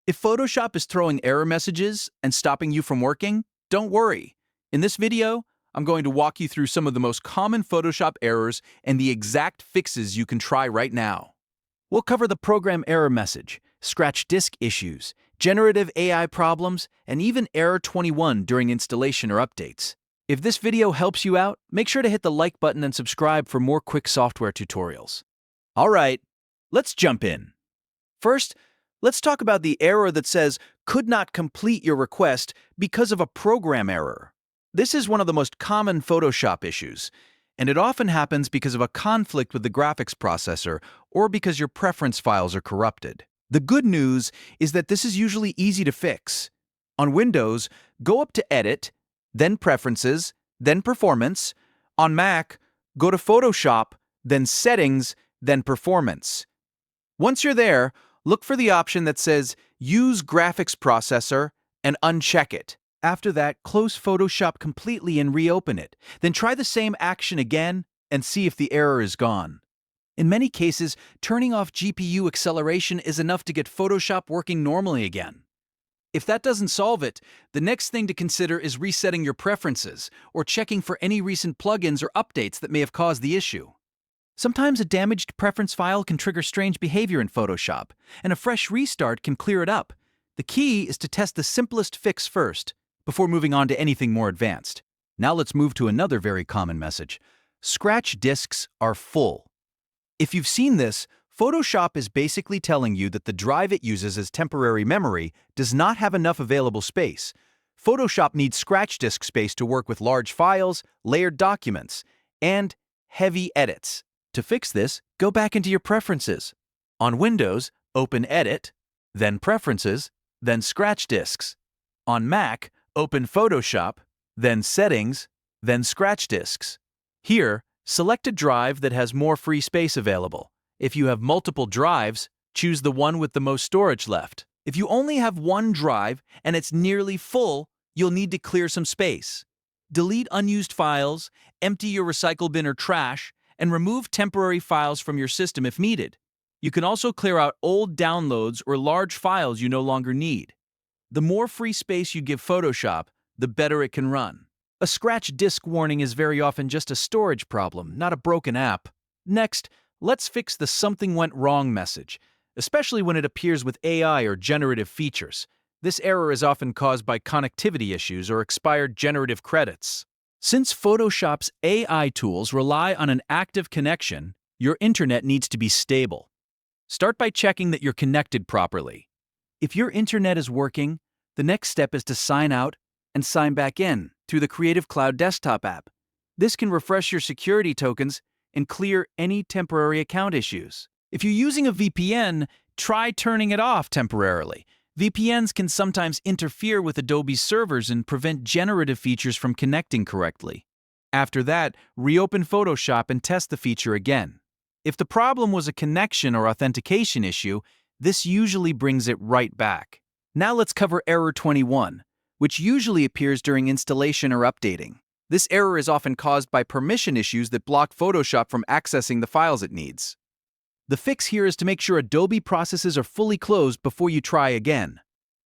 If Photoshop is throwing error messages and stopping you from working, don't worry. In this video, I'm going to walk you through some of the most common Photoshop errors and the exact fixes you can try right now. We'll cover the program error message, scratch disk issues, generative AI problems, and even error 21 during installation or updates. If this video helps you out, make sure to hit the like button and subscribe for more quick software tutorials. All right, let's jump in. First, let's talk about the error that says could not complete your request because of a program error. This is one of the most common Photoshop issues, and it often happens because of a conflict with the graphics processor or because your preference files are corrupted. The good news is that this is usually easy to fix. On Windows, go up to Edit, then Preferences, then Performance. On Mac, go to Photoshop, then Settings, then Performance. Once you're there, look for the option that says Use Graphics Processor and uncheck it. After that, close Photoshop completely and reopen it. Then try the same action again and see if the error is gone. In many cases, turning off GPU acceleration is enough to get Photoshop working normally again. If that doesn't solve it, the next thing to consider is resetting your preferences or checking for any recent plugins or updates that may have caused the issue. Sometimes a damaged preference file can trigger strange behavior in Photoshop, and a fresh restart can clear it up. The key is to test the simplest fix first, before moving on to anything more advanced. Now let's move to another very common message. Scratch disks are full. If you've seen this, Photoshop is basically telling you that the drive it uses as temporary memory does not have enough available space. Photoshop needs scratch disk space to work with large files, layered documents, and heavy edits. To fix this, go back into your preferences. On Windows, open Edit, then Preferences, then Scratch Disks. On Mac, open Photoshop, then Settings, then Scratch Disks. Here, select a drive that has more free space available. If you have multiple drives, choose the one with the most storage left. If you only have one drive and it's nearly full, you'll need to clear some space. Delete unused files, empty your recycle bin or trash, and remove temporary files from your system if needed. You can also clear out old downloads or large files you no longer need. The more free space you give Photoshop, the better it can run. A scratch disk warning is very often just a storage problem, not a broken app. Next, let's fix the something went wrong message, especially when it appears with AI or generative features. This error is often caused by connectivity issues or expired generative credits. Since Photoshop's AI tools rely on an active connection, your internet needs to be stable. Start by checking that you're connected properly. If your internet is working, the next step is to sign out and sign back in through the Creative Cloud desktop app. This can refresh your security tokens and clear any temporary account issues. If you're using a VPN, try turning it off temporarily. VPNs can sometimes interfere with Adobe's servers and prevent generative features from connecting correctly. After that, reopen Photoshop and test the feature again. If the problem was a connection or authentication issue, this usually brings it right back. Now let's cover error 21, which usually appears during installation or updating. This error is often caused by permission issues that block Photoshop from accessing the files it needs. The fix here is to make sure Adobe processes are fully closed before you try again.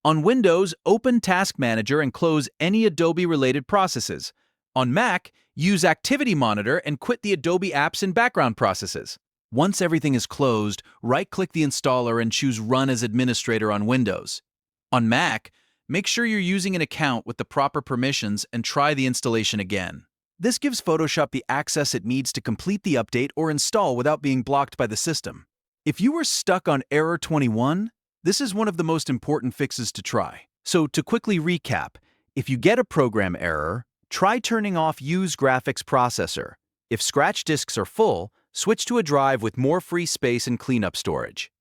On Windows, open Task Manager and close any Adobe-related processes. On Mac, use Activity Monitor and quit the Adobe apps and background processes. Once everything is closed, right-click the installer and choose Run as Administrator on Windows. On Mac, make sure you're using an account with the proper permissions and try the installation again. This gives Photoshop the access it needs to complete the update or install without being blocked by the system. If you were stuck on error 21, this is one of the most important fixes to try. So to quickly recap, if you get a program error, try turning off Use Graphics Processor. If scratch disks are full, switch to a drive with more free space and cleanup storage.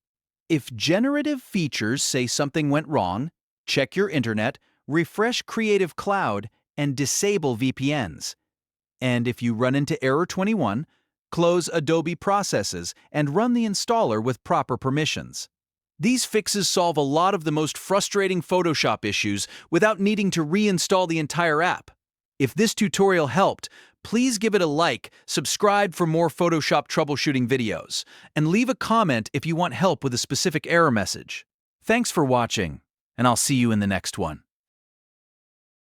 If generative features say something went wrong, check your internet, refresh Creative Cloud, and disable VPNs. And if you run into error 21, close Adobe Processes and run the installer with proper permissions. These fixes solve a lot of the most frustrating Photoshop issues without needing to reinstall the entire app. If this tutorial helped, please give it a like, subscribe for more Photoshop troubleshooting videos, and leave a comment if you want help with a specific error message. Thanks for watching. and I'll see you in the next one.